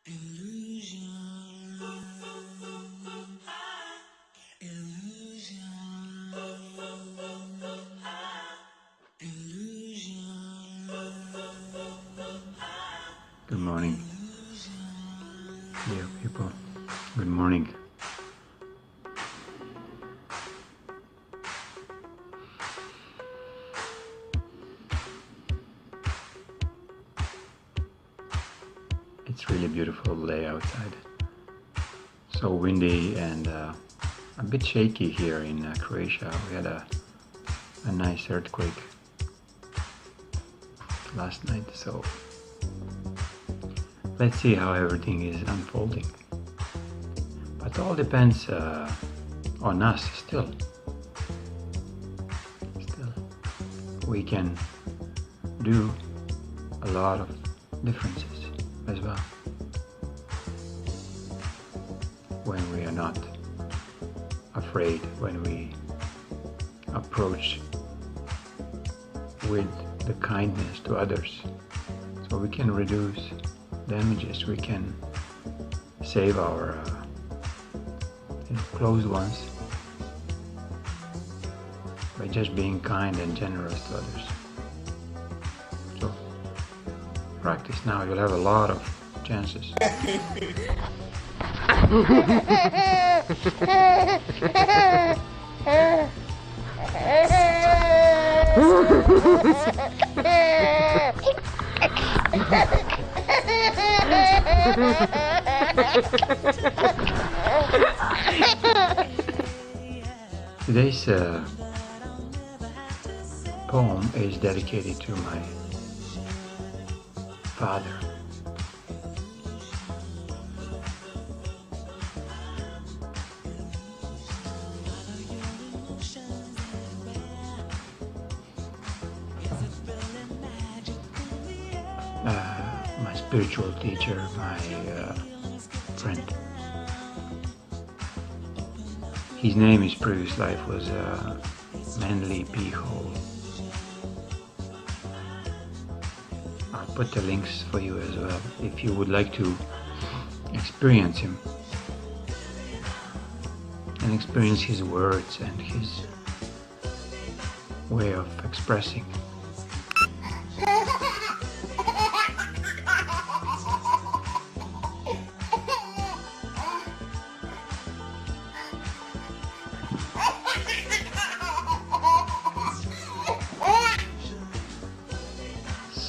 Good morning, dear people. Good morning. It's really beautiful day outside. So windy and a bit shaky here in Croatia. We had a nice earthquake last night, so let's see how everything is unfolding. But all depends on us still. We can do a lot of differences as well when we are not afraid, when we approach with the kindness to others, so we can reduce damages, we can save our close ones by just being kind and generous to others. So practice now, you'll have a lot of chances. Today's poem is dedicated to my father. My spiritual teacher, my friend. His name, his previous life was Manly P-hole. I'll put the links for you as well if you would like to experience him and experience his words and his way of expressing.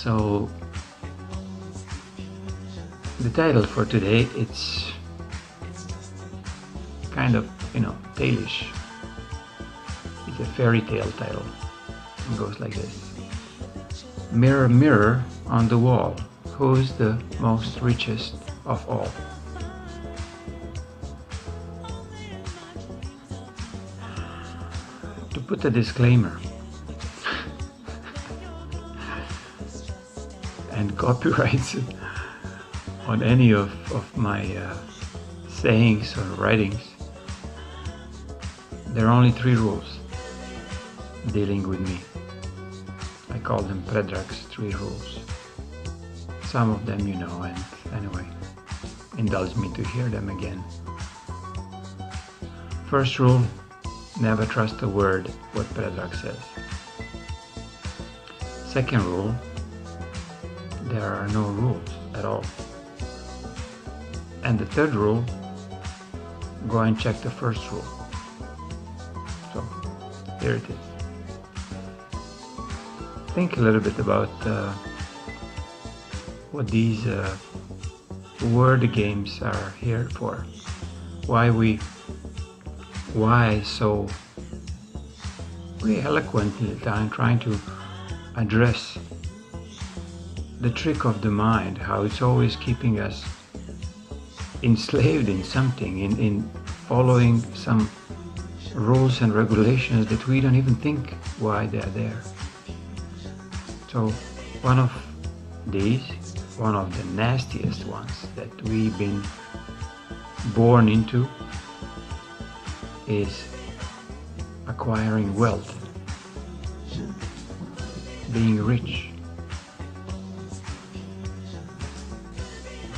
So the title for today, it's kind of, tale-ish. It's a fairy tale title. It goes like this. Mirror, mirror on the wall, who's the most richest of all? To put a disclaimer, and copyrights on any of my sayings or writings, there are only 3 rules dealing with me. I call them PREDRAG's 3 rules. Some of them you know, and anyway, indulge me to hear them again. First rule, never trust a word what PREDRAG says. Second rule, there are no rules at all. And the third rule, go and check the first rule. So, here it is. Think a little bit about what these word games are here for. Why so very eloquently trying to address the trick of the mind, how it's always keeping us enslaved in something, in following some rules and regulations that we don't even think why they're there. So one of these, one of the nastiest ones that we've been born into, is acquiring wealth, being rich.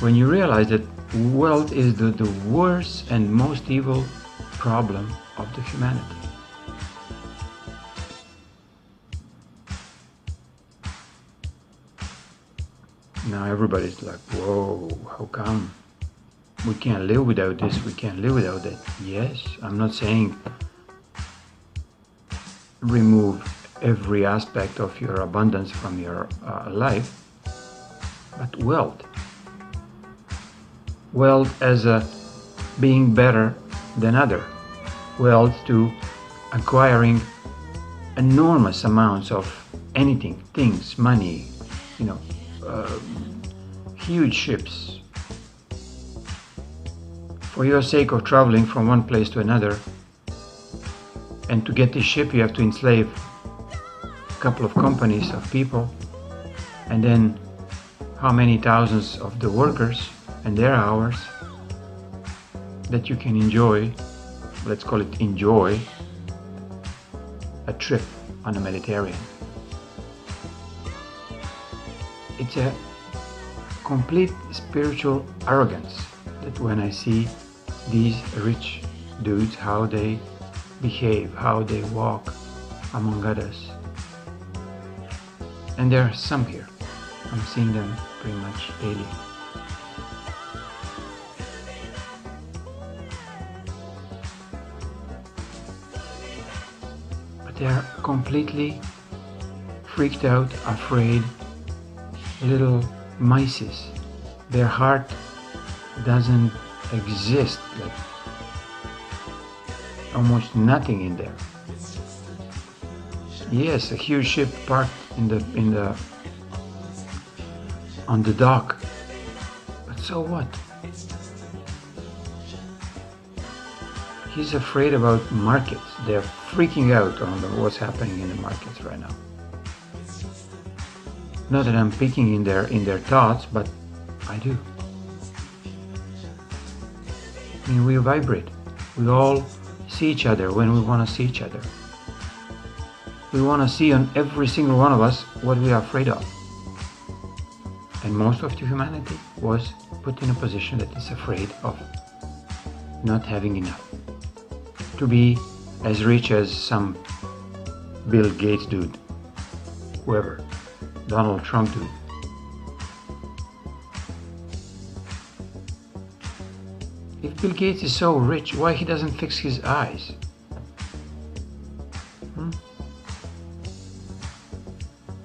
when you realize that wealth is the worst and most evil problem of the humanity. Now everybody's like, whoa, how come? We can't live without this, we can't live without that. Yes, I'm not saying remove every aspect of your abundance from your life, but wealth as a being better than other, wealth to acquiring enormous amounts of anything, things, money, huge ships. For your sake of traveling from one place to another, and to get this ship you have to enslave a couple of companies of people, and then how many thousands of the workers and their hours that you can enjoy, let's call it enjoy, a trip on the Mediterranean. It's a complete spiritual arrogance that when I see these rich dudes, how they behave, how they walk among others. And there are some here. I'm seeing them pretty much daily. But they are completely freaked out, afraid, little mices. Their heart doesn't exist, like almost nothing in there. Yes, a huge ship parked on the dock, but so what? He's afraid about markets. They're freaking out on what's happening in the markets right now. Not that I'm picking in their thoughts, but I do. I mean, we vibrate. We all see each other when we want to see each other. We want to see on every single one of us what we are afraid of. And most of the humanity was put in a position that is afraid of not having enough. To be as rich as some Bill Gates dude, whoever, Donald Trump dude. If Bill Gates is so rich, why he doesn't fix his eyes?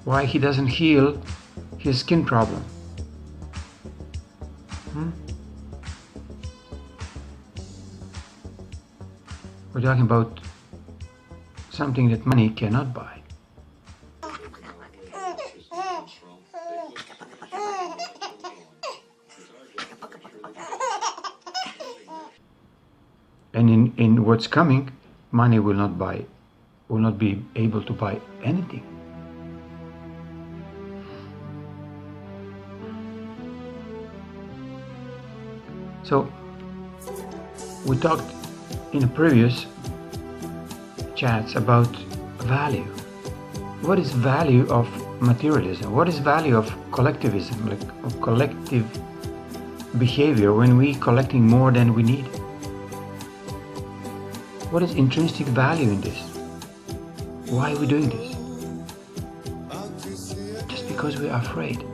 Why he doesn't heal his skin problem? We're talking about something that money cannot buy. And in what's coming, money will not be able to buy anything. So we talked in the previous chats about value. What is value of materialism? What is value of collectivism, like of collective behavior when we collecting more than we need? What is intrinsic value in this? Why are we doing this? Just because we are afraid.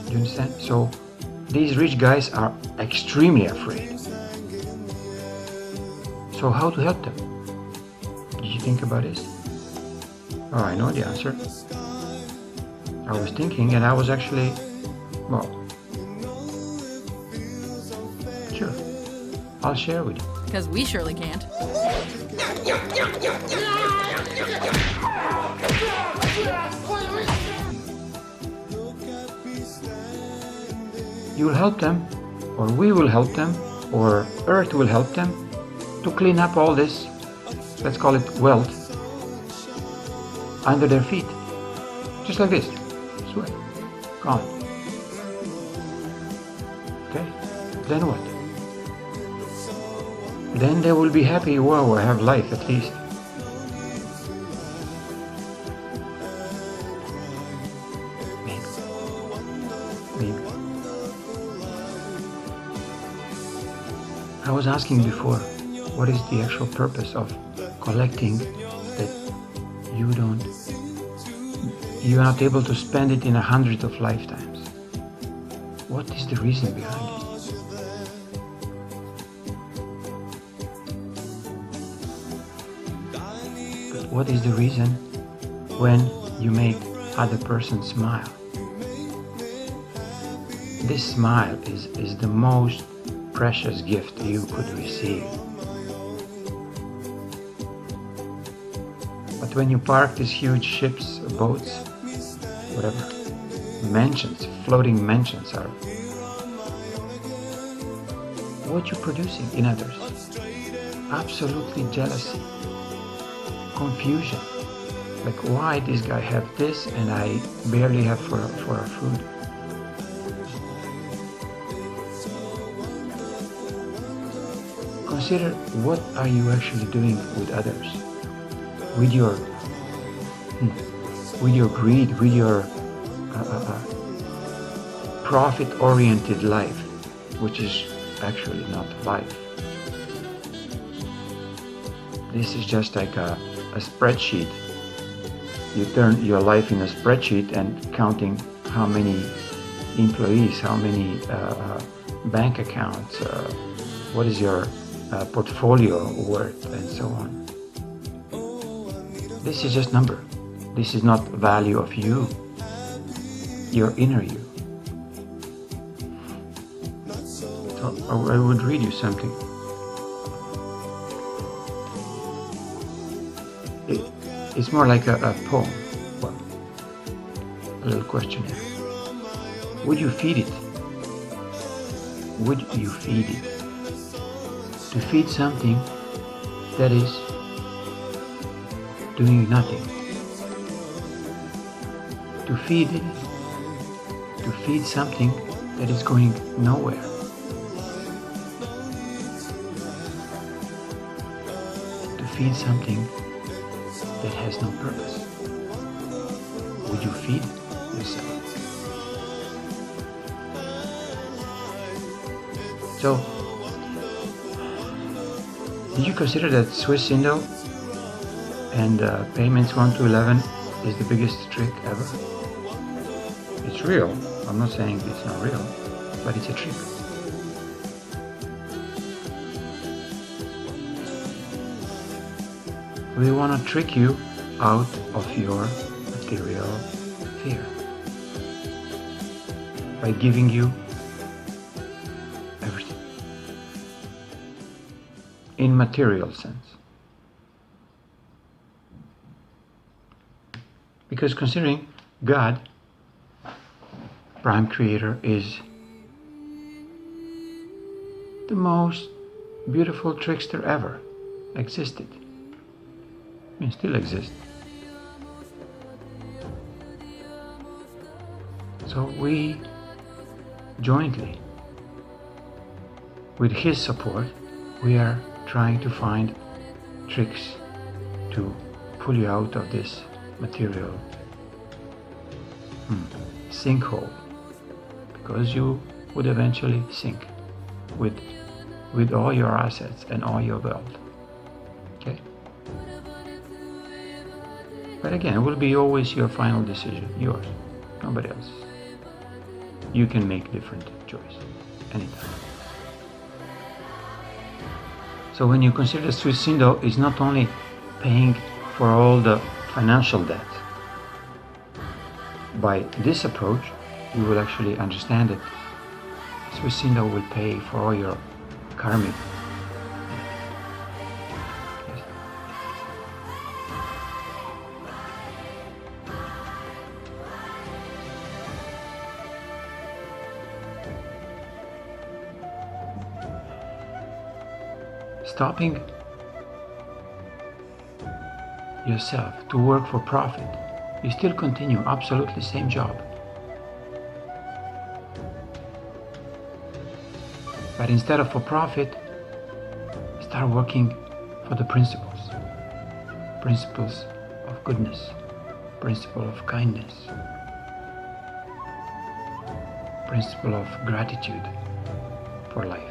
Do you understand? So these rich guys are extremely afraid. So how to help them? Did you think about this? Oh, I know the answer. I was thinking, and I was actually, sure, I'll share with you. Because we surely can't. You will help them, or we will help them, or Earth will help them to clean up all this, let's call it wealth, under their feet. Just like this. Sweat. Gone. Okay? Then what? Then they will be happy. Wow, I have life at least. maybe. I was asking before, what is the actual purpose of collecting that you're not able to spend it in 100 of lifetimes? What is the reason behind it? But what is the reason when you make other person smile? This smile is the most precious gift you could receive. But when you park these huge ships, boats, whatever, mansions, floating mansions are what you're producing in others. Absolutely jealousy, confusion. Like, why this guy have this and I barely have for our food? Consider, what are you actually doing with others? With your greed, with your profit-oriented life, which is actually not life. This is just like a spreadsheet. You turn your life in a spreadsheet and counting how many employees, how many bank accounts, what is your portfolio worth, and so on. This is just number. This is not value of you, your inner you. So I would read you something. It's more like a poem. Well, a little questionnaire. Would you feed it? Would you feed it? To feed something that is doing nothing. To feed it. To feed something that is going nowhere. To feed something that has no purpose. Would you feed yourself? So, did you consider that Swiss Indo and payments 1 to 11 is the biggest trick ever? It's real. I'm not saying it's not real, but it's a trick. We want to trick you out of your material fear by giving you everything in material sense. Because considering God, Prime Creator, is the most beautiful trickster ever existed. And still exist. So we jointly, with his support, we are trying to find tricks to pull you out of this material sinkhole, because you would eventually sink with all your assets and all your wealth. Okay? But again, it will be always your final decision, yours, nobody else. You can make different choice anytime. So when you consider Swiss Indo is not only paying for all the financial debt, by this approach, you will actually understand that Swiss Indo will pay for all your karmic. Stopping yourself to work for profit, you still continue absolutely same job. But instead of for profit, start working for the principles. Principles of goodness, principle of kindness, principle of gratitude for life.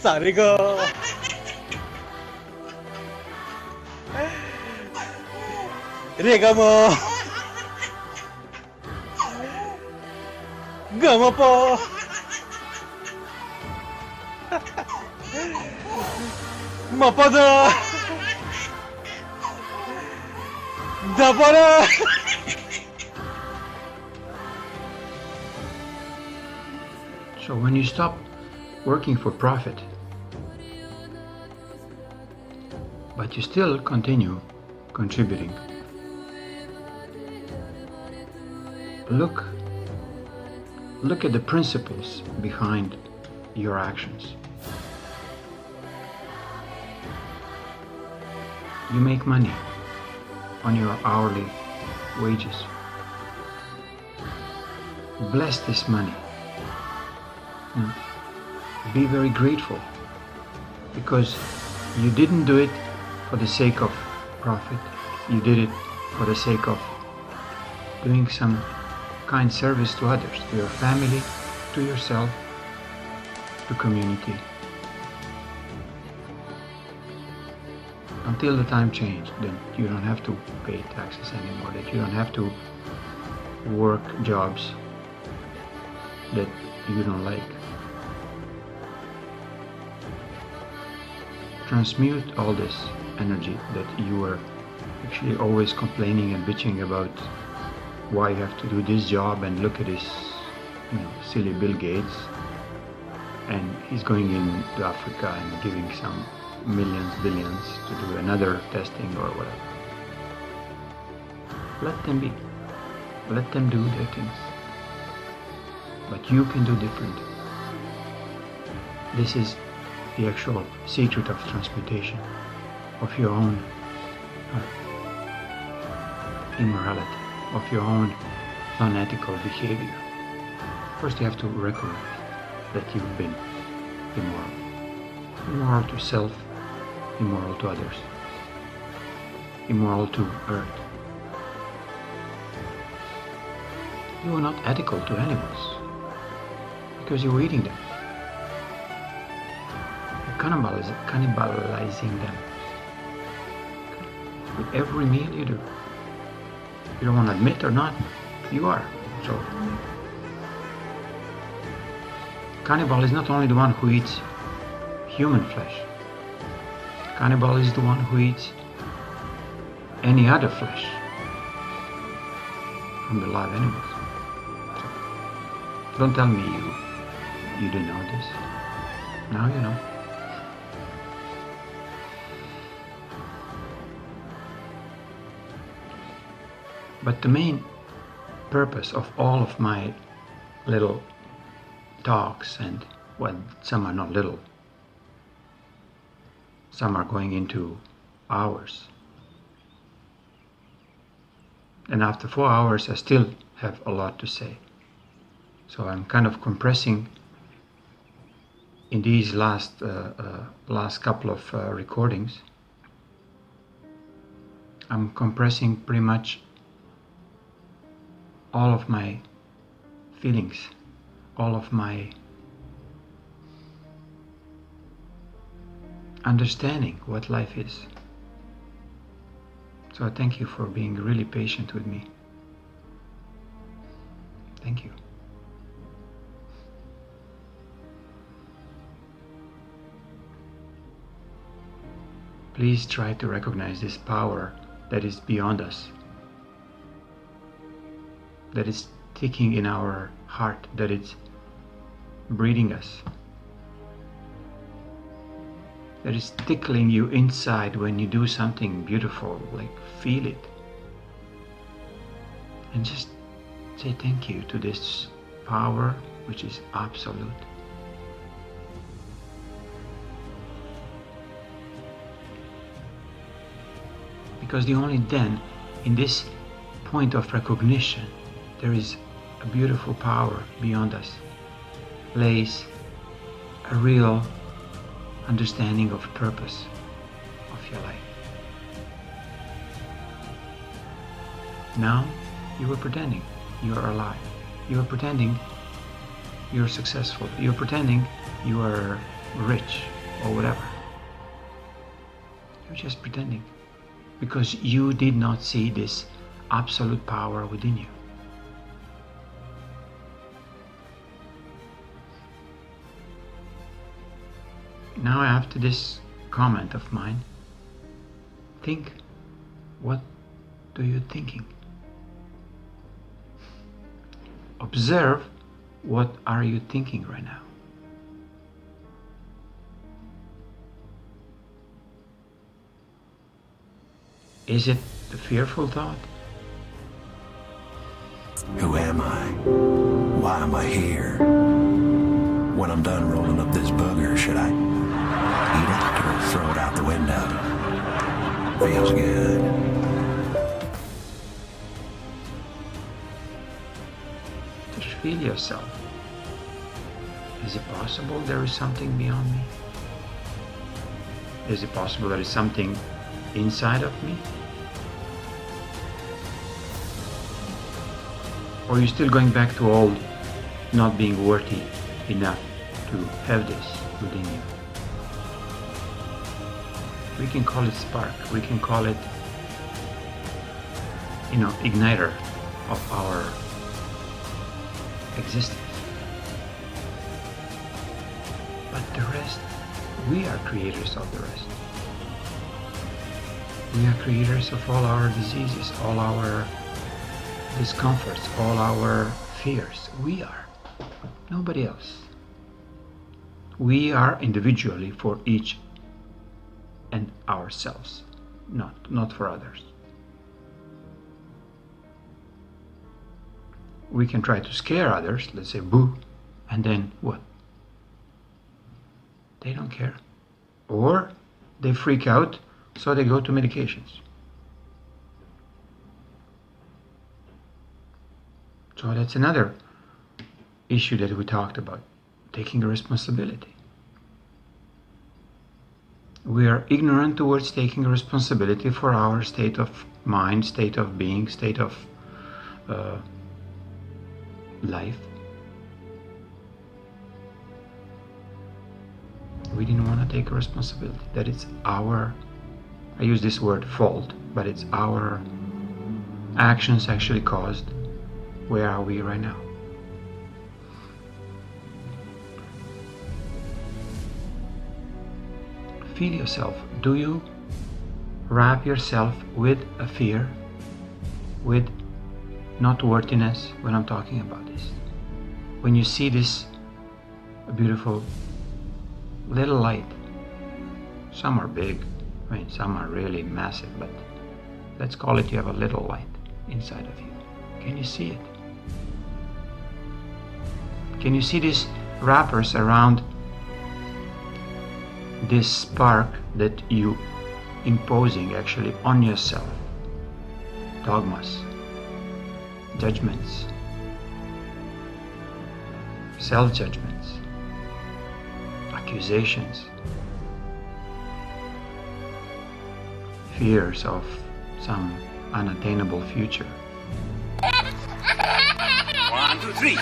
Sarigo. Rega mo. Gama po. Mapada. Dabara. So when you stop working for profit, but you still continue contributing, look at the principles behind your actions. You make money on your hourly wages. Bless this money. Be very grateful, because you didn't do it for the sake of profit. You did it for the sake of doing some kind service to others, to your family, to yourself, to community. Until the time changed, then you don't have to pay taxes anymore, that you don't have to work jobs that you don't like. Transmute all this energy that you were actually always complaining and bitching about why you have to do this job, and look at this, silly Bill Gates, and he's going into Africa and giving some millions, billions to do another testing or whatever. Let them be. Let them do their things. But you can do different. This is the actual secret of transmutation of your own immorality, of your own unethical behavior. First you have to recognize that you've been immoral. Immoral to self, immoral to others, immoral to earth. You are not ethical to animals because you're eating them. Cannibalizing them with every meal you do. You don't want to admit or not, you are. So, cannibal is not only the one who eats human flesh. Cannibal is the one who eats any other flesh from the live animals. So, don't tell me you didn't know this. Now you know. But the main purpose of all of my little talks, and well, some are not little, some are going into hours, and after 4 hours I still have a lot to say. So I'm kind of compressing in these last couple of recordings. I'm compressing pretty much all of my feelings, all of my understanding what life is. So I thank you for being really patient with me. Thank you. Please try to recognize this power that is beyond us, that is ticking in our heart, that it's breathing us, that is tickling you inside when you do something beautiful. Like, feel it. And just say thank you to this power which is absolute. Because only then, in this point of recognition, there is a beautiful power beyond us, lays a real understanding of purpose of your life. Now You were pretending you are alive. You were pretending you're successful. You're pretending you are rich or whatever. You're just pretending because you did not see this absolute power within you. Now, after this comment of mine, think, what do you thinking? Observe, what are you thinking right now? Is it the fearful thought? Who am I? Why am I here? When I'm done rolling up this booger, should I eat it or throw it out the window? Feels good. Just feel yourself. Is it possible there is something beyond me? Is it possible there is something inside of me? Or are you still going back to old, not being worthy enough to have this within you? We can call it spark, we can call it, igniter of our existence. But the rest, we are creators of the rest. We are creators of all our diseases, all our discomforts, all our fears. We are. Nobody else. We are individually for each and ourselves, not for others. We can try to scare others, let's say boo, and then what? They don't care. Or they freak out, so they go to medications. So that's another issue that we talked about, taking responsibility. We are ignorant towards taking responsibility for our state of mind, state of being, state of life. We didn't want to take responsibility. That it's our, I use this word fault, but it's our actions actually caused. Where are we right now? Feel yourself. Do you wrap yourself with a fear, with not worthiness when I'm talking about this? When you see this beautiful little light, some are big, some are really massive, but let's call it you have a little light inside of you. Can you see it? Can you see these wrappers around this spark that you imposing actually on yourself? Dogmas, judgments, self-judgments, accusations, fears of some unattainable future. 1, 2, 3.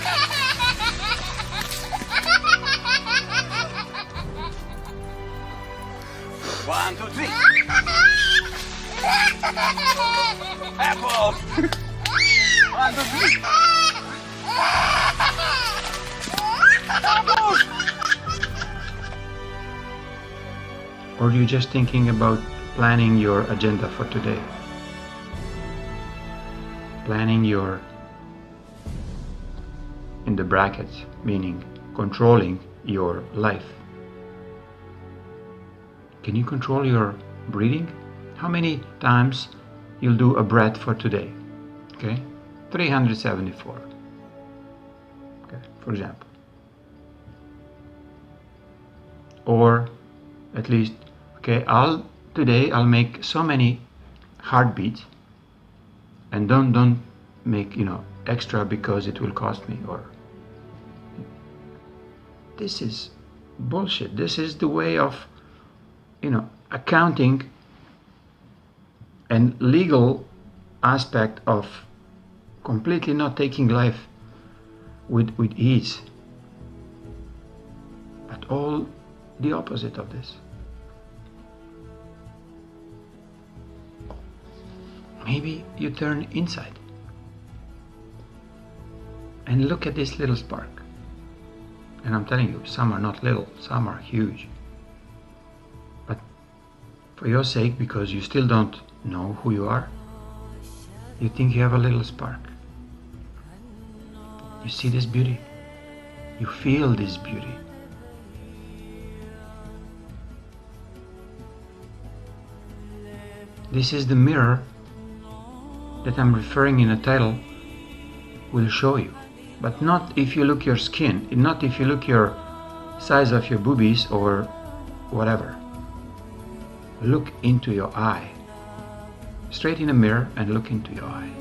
1, 2, 3. Apple. 1, 2, 3. Apple. Or are you just thinking about planning your agenda for today? Planning your, in the brackets, meaning controlling your life. Can you control your breathing? How many times you'll do a breath for today? Okay, 374. Okay, for example. Or at least, okay, today I'll make so many heartbeats, and don't make extra because it will cost me. Or this is bullshit. This is the way of accounting and legal aspect of completely not taking life with ease, but all the opposite of this. Maybe you turn inside and look at this little spark. And I'm telling you, some are not little, some are huge. But for your sake, because you still don't know who you are, you think you have a little spark. You see this beauty. You feel this beauty. This is the mirror that I'm referring in the title will show you. But not if you look your skin, not if you look your size of your boobies or whatever. Look into your eye. Straight in the mirror and look into your eye.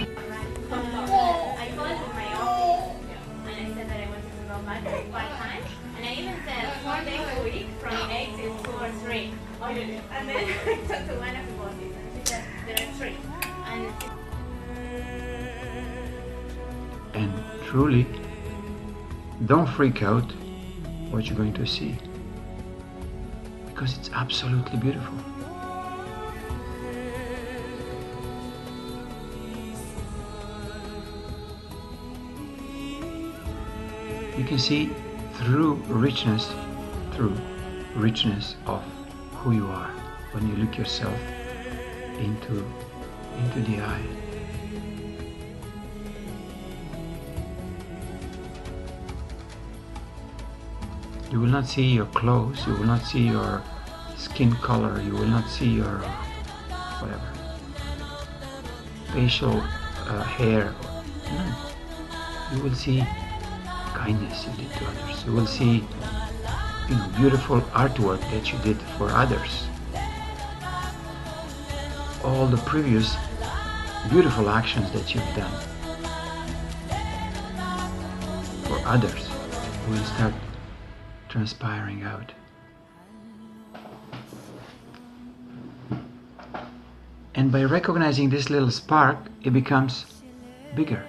I called my office and I said that I wanted to go back part-time, and I even said 4 days a week from 8 till 2 or 3. And then I talked to one of the bosses and she said there are 3. And truly, don't freak out what you're going to see, because it's absolutely beautiful. You can see through richness of who you are when you look yourself into the eye. You will not see your clothes, you will not see your skin color, you will not see your whatever, facial hair, none. You will see kindness you did to others. You will see, beautiful artwork that you did for others. All the previous beautiful actions that you've done for others will start transpiring out. And by recognizing this little spark, it becomes bigger,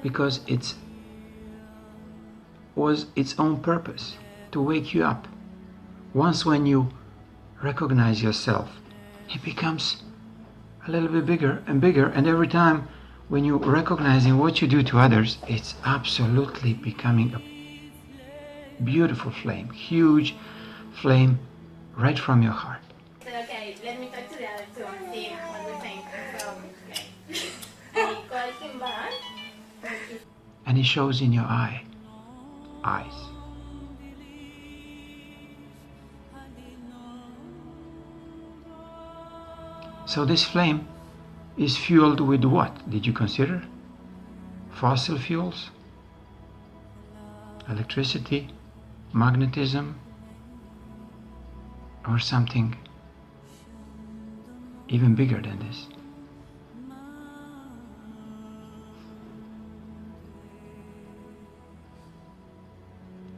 because it was its own purpose to wake you up. Once when you recognize yourself, it becomes a little bit bigger and bigger, and every time when you recognizing what you do to others, it's absolutely becoming a beautiful flame, huge flame right from your heart. I said, okay, let me talk to the other two and see what we think. So, okay. I called him back. And it shows in your eyes. So this flame is fueled with what? Did you consider? Fossil fuels? Electricity? Magnetism? Or something even bigger than this?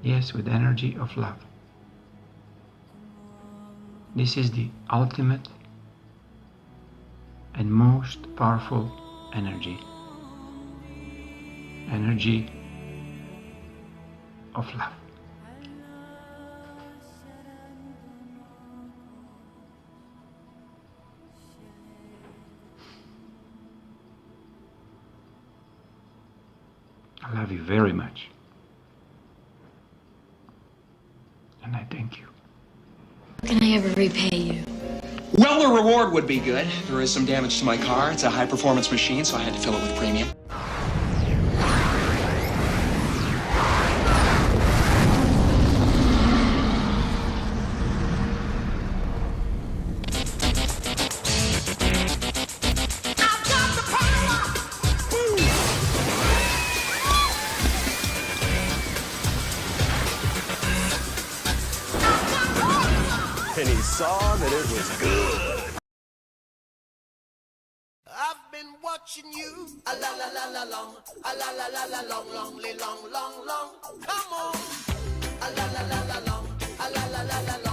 Yes, with energy of love. This is the ultimate and most powerful energy. Energy of love. I love you very much. And I thank you. Can I ever repay you? Well, the reward would be good. There is some damage to my car. It's a high-performance machine, so I had to fill it with premium. And he saw that it was good. I've been watching you, a la la la la long, a la la la la long, long, long, long, long. Come on, a la la la la long, a la la la la.